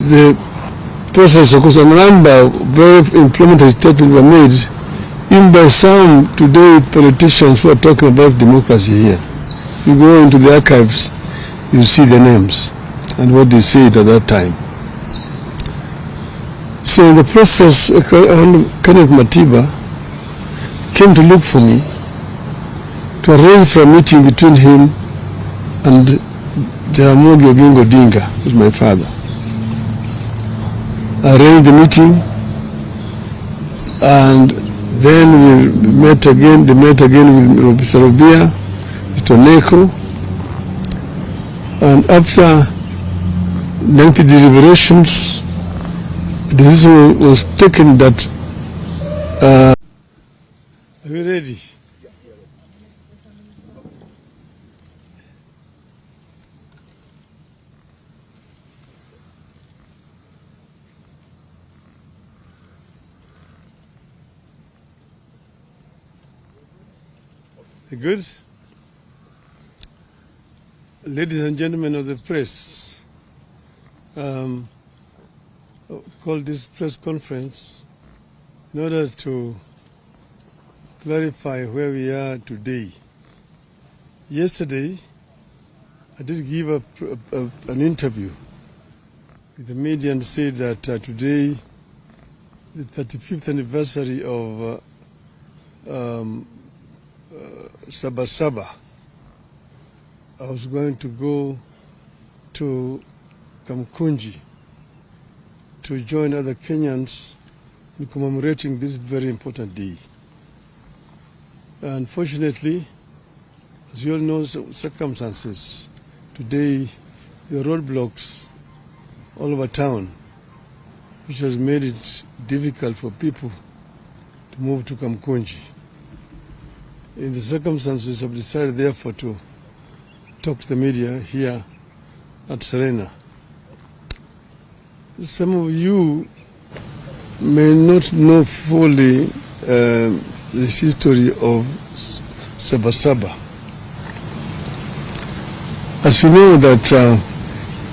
the process, of course, a number of very implementary statements were made, even by some today politicians who are talking about democracy here. You go into the archives, you see the names and what they said at that time. So in the process, Kenneth Matiba came to look for me to arrange for a meeting between him and Jaramogi Oginga Odinga, who's my father. I arranged the meeting, and then we met again. They met again with Mr. Robia, Mr. Neko, and after lengthy deliberations, the decision was taken that. Are you ready? Good. Ladies and gentlemen of the press, called this press conference in order to clarify where we are today. Yesterday, I did give an interview with the media and said that today, the 35th anniversary of Saba, I was going to go to Kamkunji to join other Kenyans in commemorating this very important day. Unfortunately, as you all know, circumstances, today there are roadblocks all over town, which has made it difficult for people to move to Kamkunji. In the circumstances, I've decided therefore to talk to the media here at Serena. Some of you may not know fully the history of Saba. As you know that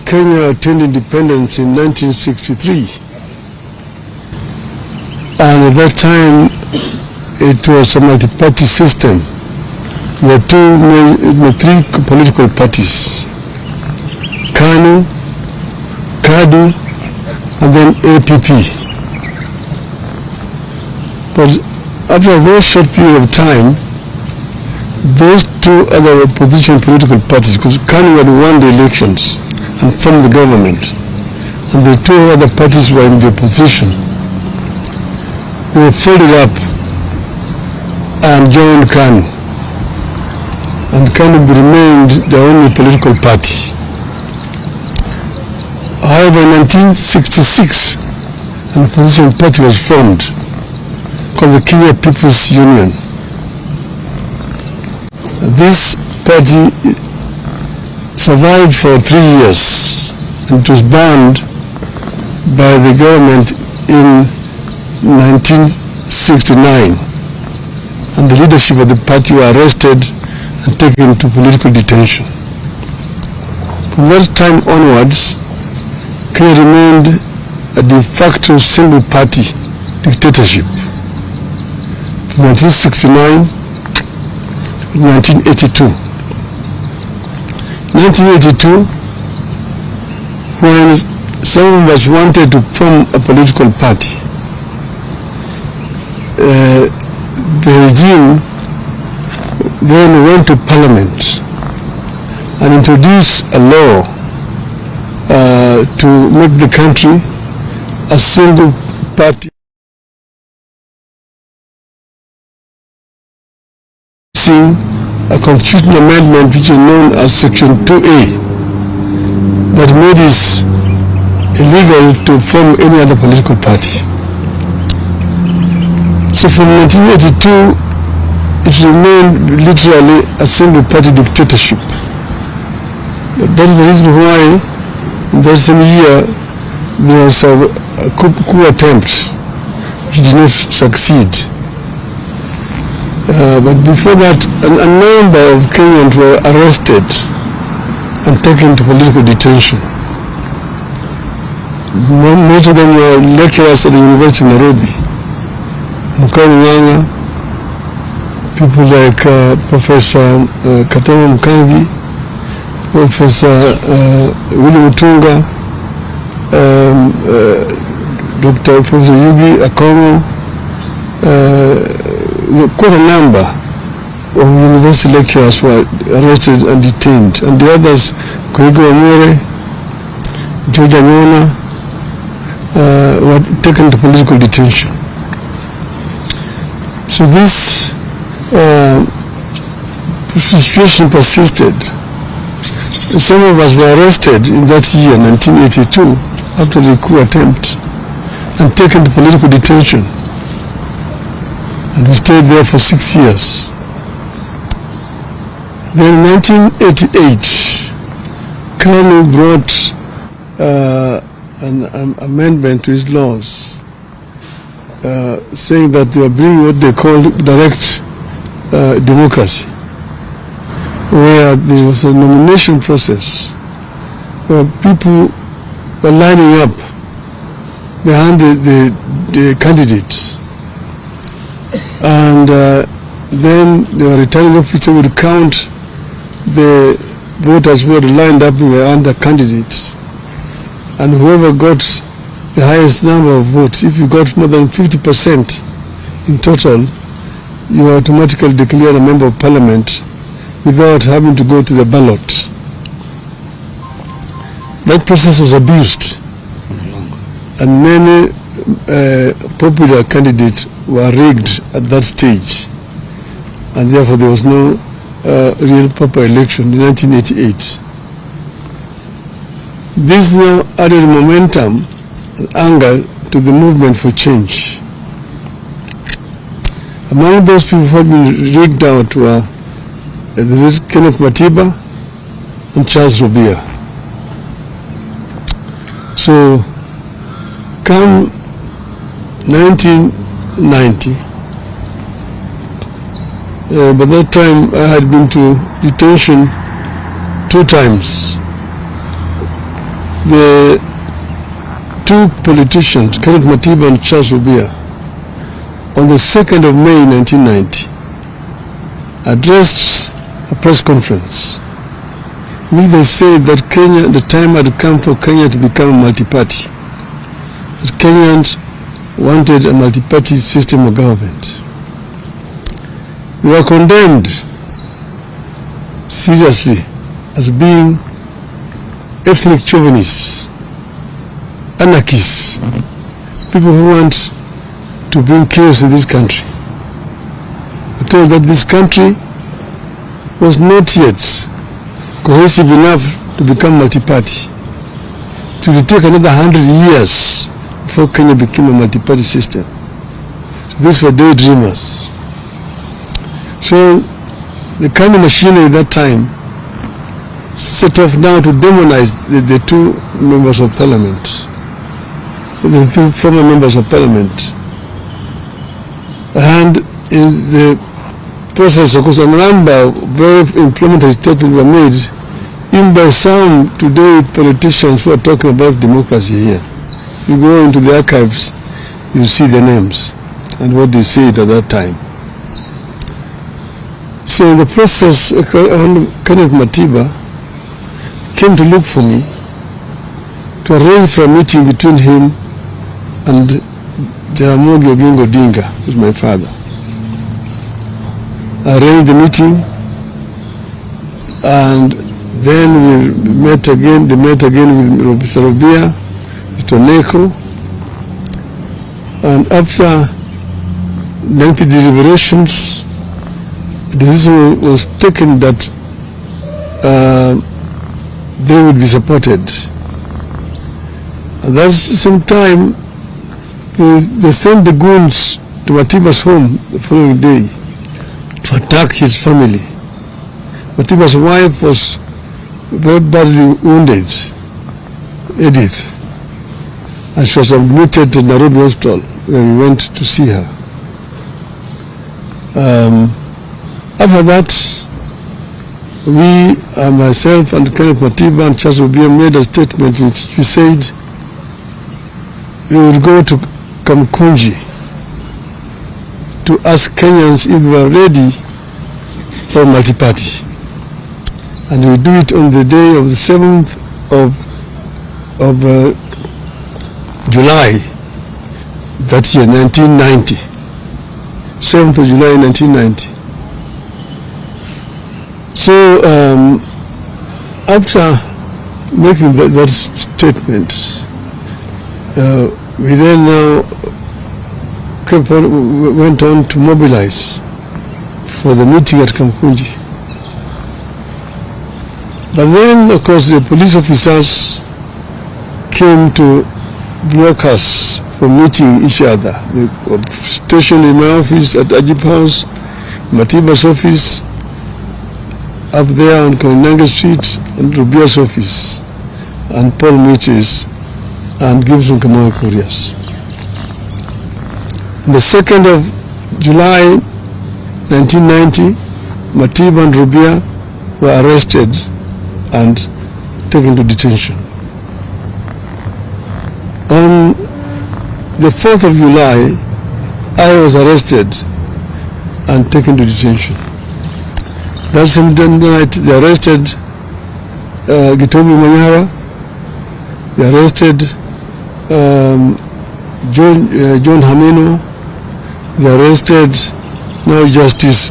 Kenya attained independence in 1963, and at that time it was a multi-party system. There were three political parties: KANU, KADU, and then APP. But after a very short period of time, those two other opposition political parties, because KANU had won the elections and formed the government, and the two other parties were in the opposition, they folded up and joined KANU, and KANU remained the only political party. However, in 1966, an opposition party was formed called the Kenya People's Union. This party survived for 3 years and it was banned by the government in 1969. And the leadership of the party were arrested and taken to political detention. From that time onwards, Kenya remained a de facto single party dictatorship from 1969 to 1982. 1982, when some of us wanted to form a political party, the regime then went to parliament and introduced a law to make the country a single party. A constitutional amendment which is known as Section 2A that made it illegal to form any other political party. So from 1982, it remained literally a single party dictatorship. But that is the reason why in that same year there was a coup attempt which did not succeed. But before that, a number of Kenyans were arrested and taken to political detention. Most of them were lecturers at the University of Nairobi. Mukawanga, people like Professor Katama Mukangi, Professor William Mutunga, Dr. Professor Yugi Akomo, quite a number of university lecturers were arrested and detained, and the others, Koigo Amore, George Anyona, were taken to political detention. So this situation persisted. Some of us were arrested in that year, 1982, after the coup attempt, and taken to political detention. And we stayed there for 6 years. Then in 1988, Kanu brought an amendment to his laws, saying that they were bringing what they called direct democracy, where there was a nomination process where people were lining up behind the candidates, and then the returning officer would count the voters who had lined up behind the candidates, and whoever got the highest number of votes, if you got more than 50% in total, you are automatically declared a member of parliament without having to go to the ballot. That process was abused, and many popular candidates were rigged at that stage, and therefore there was no real proper election in 1988. This now added momentum and anger to the movement for change. Among those people who had been rigged out were Kenneth Matiba and Charles Rubia. So, come 1990, by that time I had been to detention 2 times. The 2 politicians, Kenneth Matiba and Charles Rubia, on the 2nd of May 1990, addressed a press conference in which they said that Kenya, the time had come for Kenya to become a multi-party. That Kenyans wanted a multi-party system of government. They were condemned seriously as being ethnic chauvinists, anarchists, people who want to bring chaos in this country. They told that this country was not yet cohesive enough to become multi-party. It will take another 100 years before Kenya became a multi-party system. So these were daydreamers. So the kind of machinery at that time set off now to demonize the 2 members of parliament, the 2 former members of parliament. And in the process, of course, a number of very inflammatory statements were made, even by some today politicians who are talking about democracy here. You go into the archives, you see the names and what they said at that time. So in the process, Kenneth Matiba came to look for me to arrange for a meeting between him and Jaramogi Oginga Odinga, who is my father. I arranged the meeting, and then we met again. They met again with Mr. Rubia, Mr. Neko, and after lengthy deliberations, the decision was taken that they would be supported. At that same time, they sent the goons to Matiba's home the following day to attack his family. Matiba's wife was very badly wounded, Edith, and she was admitted to Nairobi hospital where we went to see her. After that, myself and Kenneth Matiba and Charles Rubia made a statement which we said we would go to Kamkunji to ask Kenyans if they were ready for multi-party. And we do it on the day of the 7th of July, that year, 1990. 7th of July, 1990. So after making that statement, we then now went on to mobilize for the meeting at Kamkunji. But then, of course, the police officers came to block us from meeting each other. They were stationed in my office at Ajib House, Matiba's office, up there on Koinange Street, and Rubia's office, and Paul Miches, and Gibson Kamau Koreas. On the 2nd of July 1990, Matiba and Rubia were arrested and taken to detention. On the 4th of July, I was arrested and taken to detention. That same night, they arrested Gitobi Manyora, they arrested John Hamino, they arrested now Justice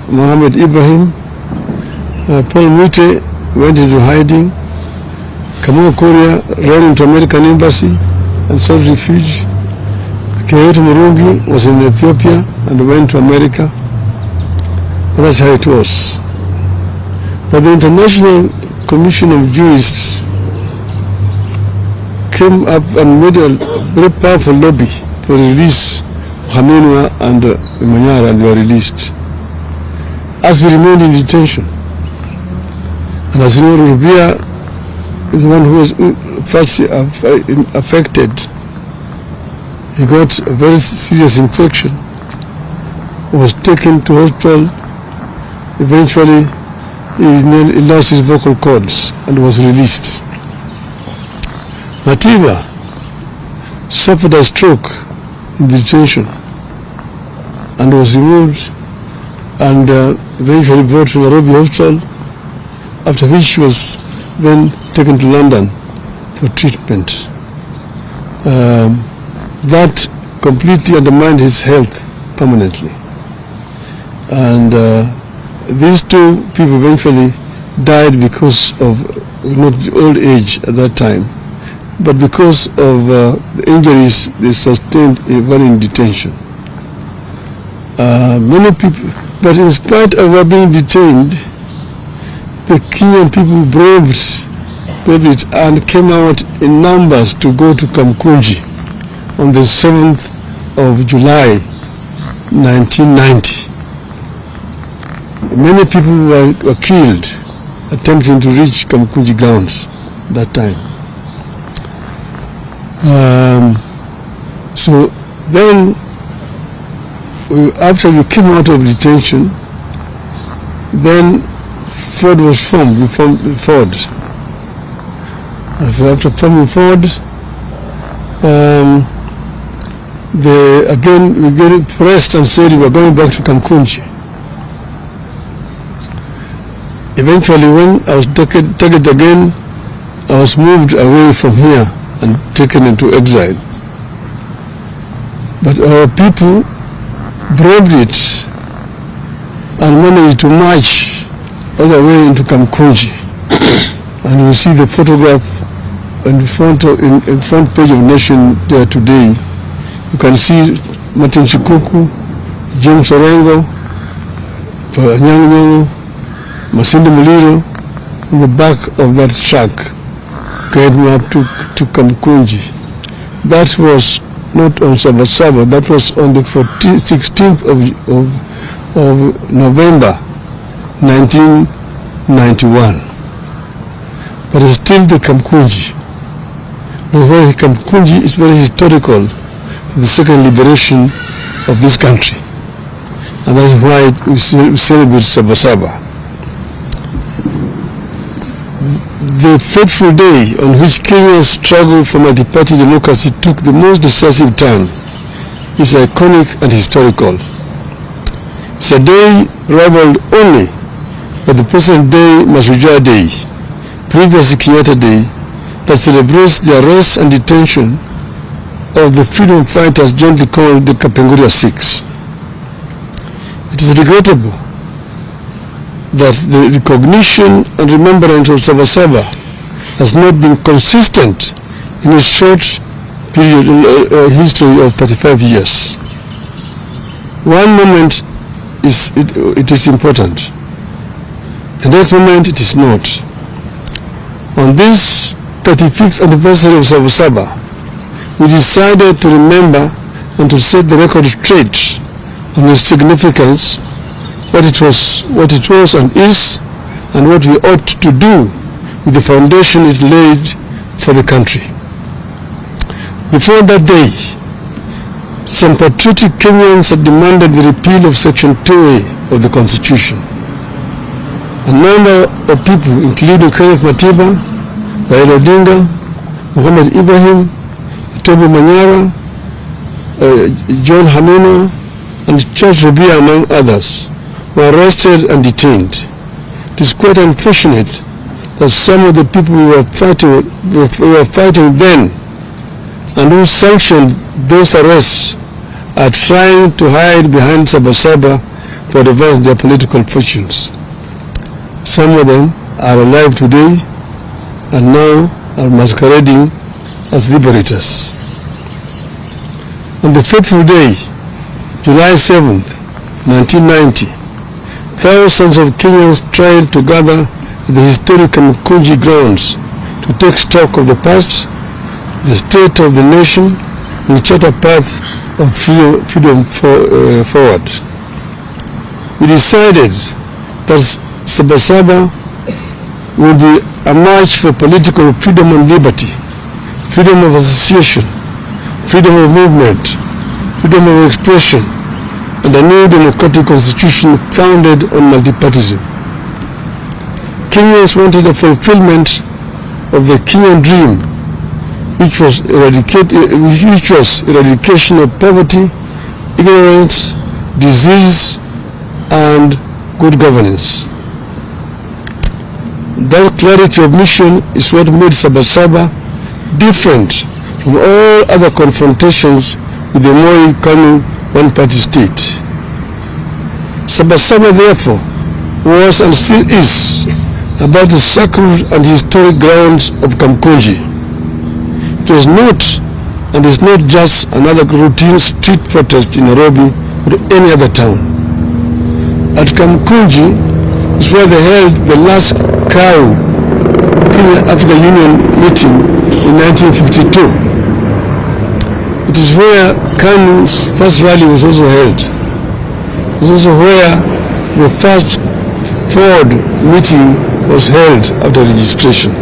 Mohammed Ibrahim. Paul Mute went into hiding. Kamau Korea ran into American embassy and sought refuge. Keyoto Murungi was in Ethiopia and went to America. But that's how it was. But the International Commission of Jurists came up and made a very powerful lobby for the release of Haminwa and Manyora, and were released. As we remained in detention, and as you know, Rubia is the one who was first affected. He got a very serious infection, was taken to hospital. Eventually, he lost his vocal cords and was released. Matiba suffered a stroke in detention and was removed and eventually brought to Nairobi hospital, after which she was then taken to London for treatment. That completely undermined his health permanently. And these two people eventually died because of not old age at that time, but because of the injuries they sustained while in detention. Many people, but in spite of our being detained, the Kenyan people braved it and came out in numbers to go to Kamkunji on the 7th of July 1990. Many people were killed attempting to reach Kamkunji grounds that time. So then, after we came out of detention, then Ford was formed. We formed the Ford. After forming Ford, we get pressed and said we were going back to Kamkunji. Eventually, when I was targeted again, I was moved away from here and taken into exile. But our people braved it and managed to march all the way into Kamkunji. And you see the photograph in front page of Nation there today. You can see Martin Shikuku, James Orengo, Nyang'nyong'o, Masinde Muliro in the back of that truck guiding me up to Kamkunji. That was not on Saba, that was on the 16th of November 1991. But it's still the Kamkunji. The way Kamkunji is very historical for the second liberation of this country. And that's why we celebrate Saba. the fateful day on which Kenya's struggle for multi-party democracy took the most decisive turn is iconic and historical. It's a day rivaled only by the present day Mashujaa Day, previously Kenyatta Day, that celebrates the arrest and detention of the freedom fighters jointly called the Kapenguria Six. It is regrettable that the recognition and remembrance of Saba has not been consistent in a short period history of 35 years. One moment it is important, the next moment it is not. On this 35th anniversary of Saba, we decided to remember and to set the record straight on its significance, what it was and is, and what we ought to do with the foundation it laid for the country. Before that day, some patriotic Kenyans had demanded the repeal of Section 2A of the Constitution. A number of people, including Kenneth Matiba, Raila Odinga, Muhammad Ibrahim, Toby Manyora, John Hamino, and Charles Rubia, among others, were arrested and detained. It is quite unfortunate that some of the people we were fighting then and who sanctioned those arrests are trying to hide behind Saba to advance their political fortunes. Some of them are alive today and now are masquerading as liberators. On the fateful day, July 7th, 1990, thousands of Kenyans tried to gather at the historic Kumekucha grounds to take stock of the past, the state of the nation, and chart a path of freedom forward. We decided that Saba will be a march for political freedom and liberty, freedom of association, freedom of movement, freedom of expression, and a new democratic constitution founded on multipartyism. Kenyans wanted a fulfillment of the Kenyan dream, which was eradication of poverty, ignorance, disease, and good governance. That clarity of mission is what made Saba different from all other confrontations with the more coming one-party state. Saba therefore was and still is about the sacred and historic grounds of Kumekucha. It was not and is not just another routine street protest in Nairobi or any other town. At Kumekucha is where they held the last Kenya-Africa Union meeting in 1952. It is where Kanu's first rally was also held. It was also where the first Ford meeting was held after registration.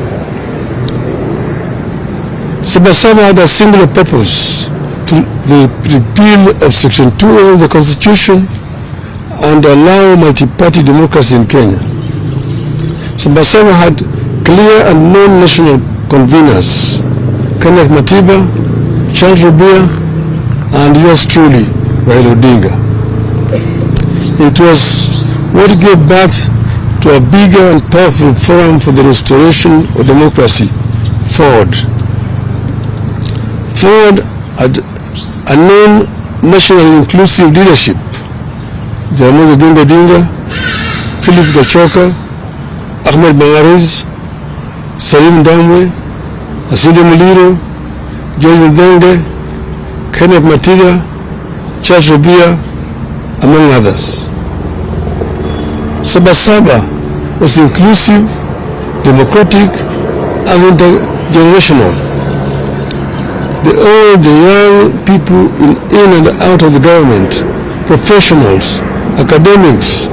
Saba had a singular purpose, to the repeal of Section 2A of the Constitution and allow multi-party democracy in Kenya. Saba had clear and known national conveners, Kenneth Matiba, Charles Rubia, and yours truly, Raila Odinga. It was what gave birth to a bigger and powerful forum for the restoration of democracy, Ford. Ford had a known nationally inclusive leadership. Jalango Odinga, Philip Gachoka, Ahmed Bangariz, Salim Damwe, Asinde Muliro, George Denge, Kenneth Matiga, Charles Rubia, among others. Saba was inclusive, democratic, and intergenerational. The old, the young, people in and out of the government, professionals, academics,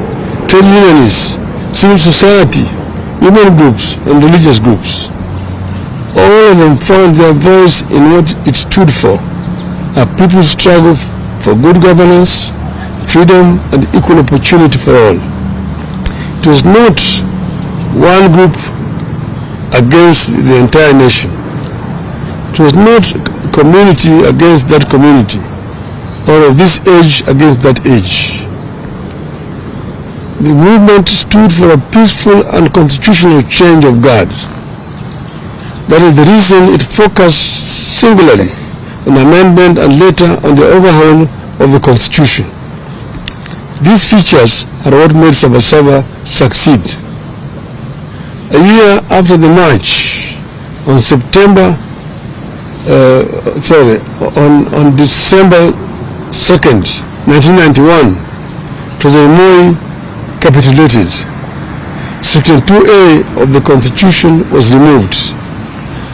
trade unionists, civil society, women groups, and religious groups. All of them found their voice in what it stood for, a people's struggle for good governance, freedom, and equal opportunity for all. It was not one group against the entire nation. It was not community against that community, or of this age against that age. The movement stood for a peaceful and constitutional change of guard. That is the reason it focused singularly on amendment and later on the overhaul of the Constitution. These features are what made Saba succeed. A year after the march, on December 2nd, 1991, President Moi capitulated. Section 2A of the Constitution was removed.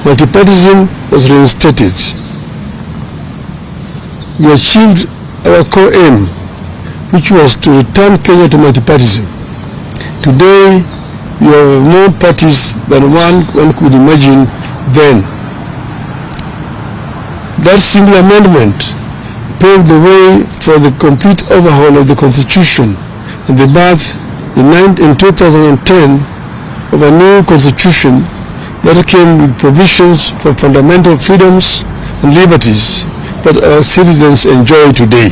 Multipartyism was reinstated. We achieved our core aim, which was to return Kenya to multipartyism. Today, we have more parties than one could imagine then. That single amendment paved the way for the complete overhaul of the Constitution and the birth in 2010 of a new Constitution that came with provisions for fundamental freedoms and liberties that our citizens enjoy today.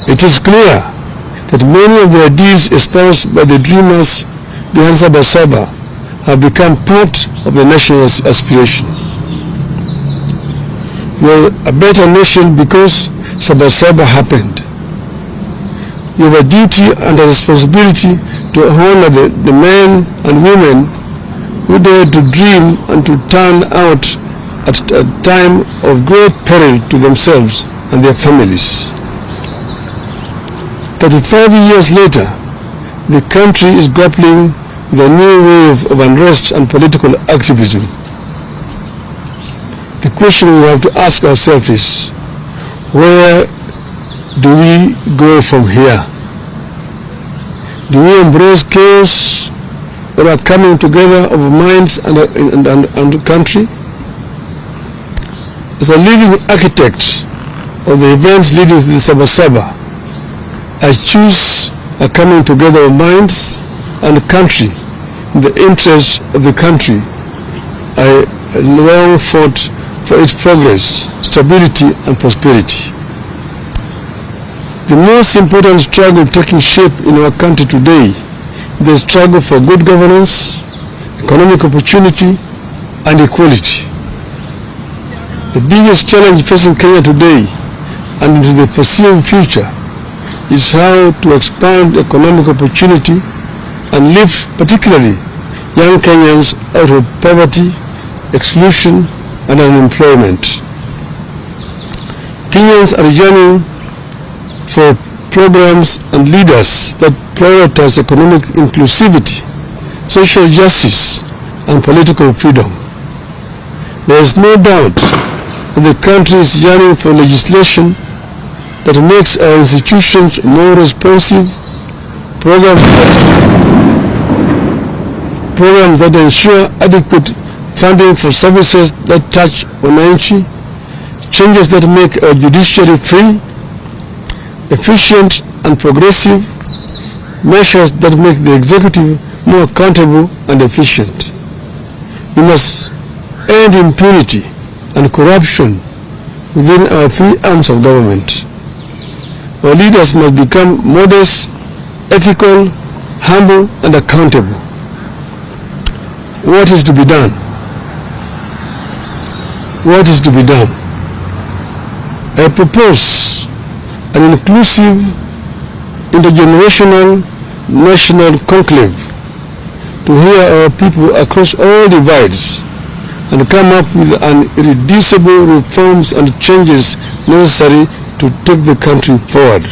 It is clear that many of the ideals espoused by the dreamers behind Saba have become part of the national aspiration. We are a better nation because Saba happened. We have a duty and a responsibility to honor the men and women who dared to dream and to turn out at a time of great peril to themselves and their families. 35 years later, the country is grappling with a new wave of unrest and political activism. The question we have to ask ourselves is, where do we go from here? Do we embrace chaos or a coming together of minds and country? As a living architect of the events leading to the Saba, I choose a coming together of minds and country in the interest of the country. I long fought for its progress, stability, and prosperity. The most important struggle taking shape in our country today is the struggle for good governance, economic opportunity, and equality. The biggest challenge facing Kenya today and into the foreseeable future is how to expand economic opportunity and lift particularly young Kenyans out of poverty, exclusion, and unemployment. Kenyans are yearning for programs and leaders that prioritize economic inclusivity, social justice, and political freedom. There is no doubt that the country is yearning for legislation that makes our institutions more responsive, programs that ensure adequate funding for services that touch mwananchi, changes that make our judiciary free, efficient and progressive, measures that make the executive more accountable and efficient. We must end impunity and corruption within our three arms of government. Our leaders must become modest, ethical, humble, and accountable. What is to be done? What is to be done? I propose an inclusive, intergenerational, national conclave to hear our people across all divides and come up with an irreducible reforms and changes necessary to take the country forward.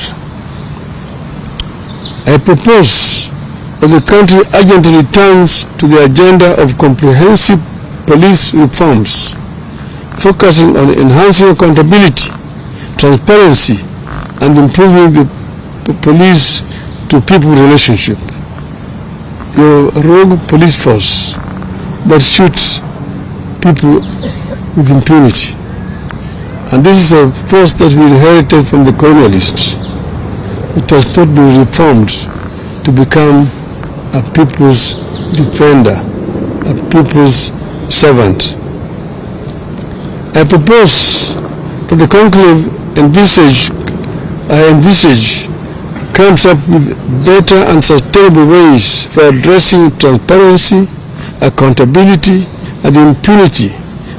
I propose that the country urgently returns to the agenda of comprehensive police reforms, focusing on enhancing accountability, transparency, and improving the police to people relationship. Your rogue police force that shoots people with impunity. And this is a force that we inherited from the colonialists. It has not been reformed to become a people's defender a people's servant. I propose that the conclave I envisage comes up with better and sustainable ways for addressing transparency, accountability, and impunity,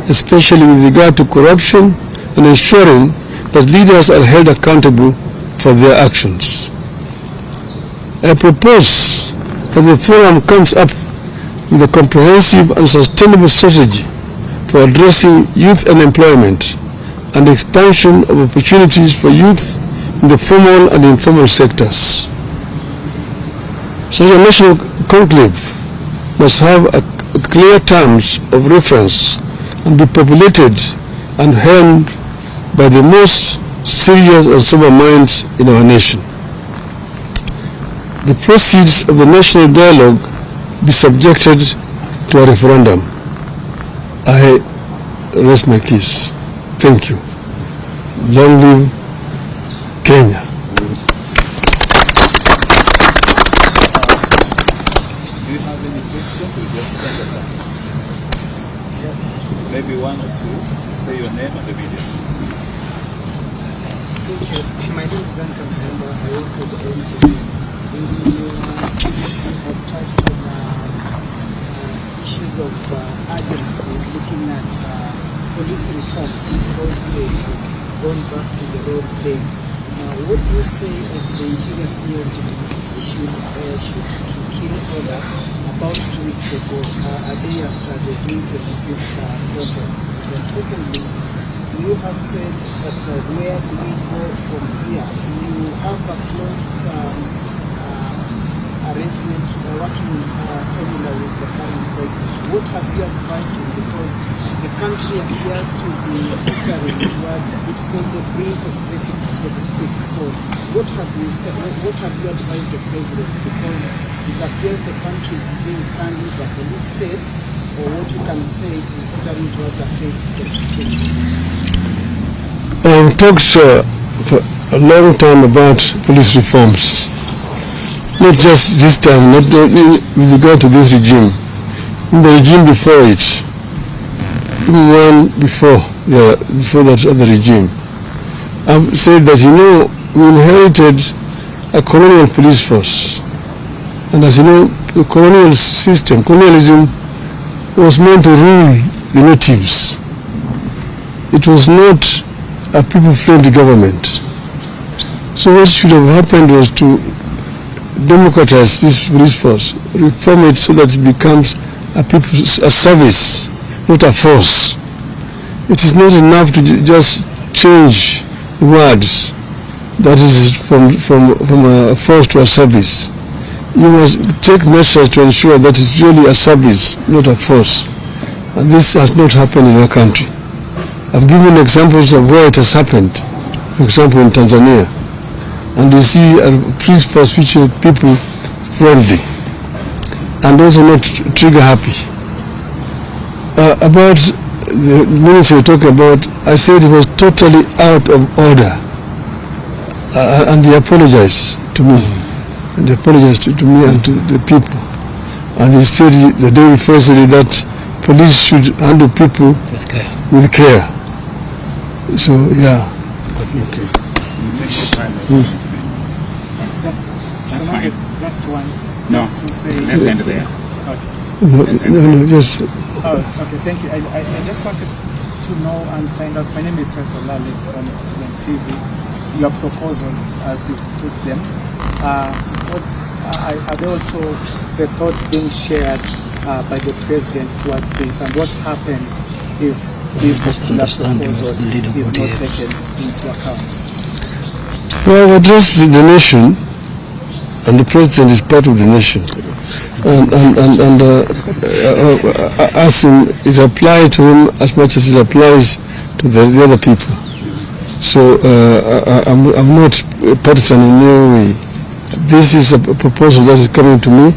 especially with regard to corruption and ensuring that leaders are held accountable for their actions. I propose that the forum comes up with a comprehensive and sustainable strategy for addressing youth unemployment and expansion of opportunities for youth in the formal and informal sectors. Such a national conclave must have clear terms of reference and be populated and helmed by the most serious and sober minds in our nation. The proceeds of the national dialogue be subjected to a referendum. I rest my case. Thank you. Long live Kenya. Do you have any questions? Maybe one or two. Say your name and the video. My name is Duncan Temba. I work with the NCB. You have touched on issues of urgently looking at police reforms because they've gone back to the old days. What do you say of the interior CS issued shoot to kill order about 2 weeks ago, a day after the June 25th protests? And secondly, you have said that where do we go from here? You have a close arrangement working formula with the current president. What have you advised him? Because the country appears to be teetering towards its on the brink of precipice, so to speak. So what have you said? What have you advised the president? Because it appears the country is being turned into a police state, or what you can say it is teetering towards a failed state. I've talked for a long time about police reforms. Not just this time, not with regard to this regime. In the regime before it, even one before that other regime. I've said that, we inherited a colonial police force. And as you know, the colonial system, colonialism was meant to rule the natives. It was not a people-friendly government. So what should have happened was to democratize this police force, reform it so that it becomes a service, not a force. It is not enough to just change the words. That is from a force to a service. You must take measures to ensure that it's really a service, not a force. And this has not happened in our country. I've given examples of where it has happened. For example, in Tanzania. And you see a police force which is people friendly and also not trigger happy. About the ministry we're talking about, I said it was totally out of order. And they apologized to me. And they apologized to me and to the people. And he said the day before that police should handle people with care. So, yeah. Okay. That's fine. Just one. No. Just to say. Let's end there. Okay. No, just. Oh, okay. Thank you. I just wanted to know and find out. My name is Seto Lali from Citizen TV. Your proposals, as you put them, are there also the thoughts being shared by the president towards this, and what happens if this particular proposal is not taken into account? Well, I've addressed the nation, and the president is part of the nation. And asking it applies to him as much as it applies to the other people. So I'm not partisan in any way. This is a proposal that is coming to me,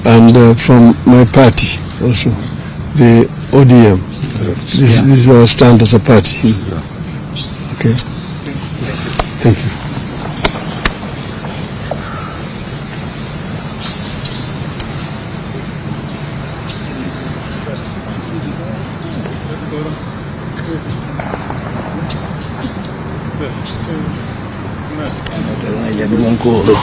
and from my party also, the ODM. This is our stand as a party. Okay. Thank you. jaduong' koro.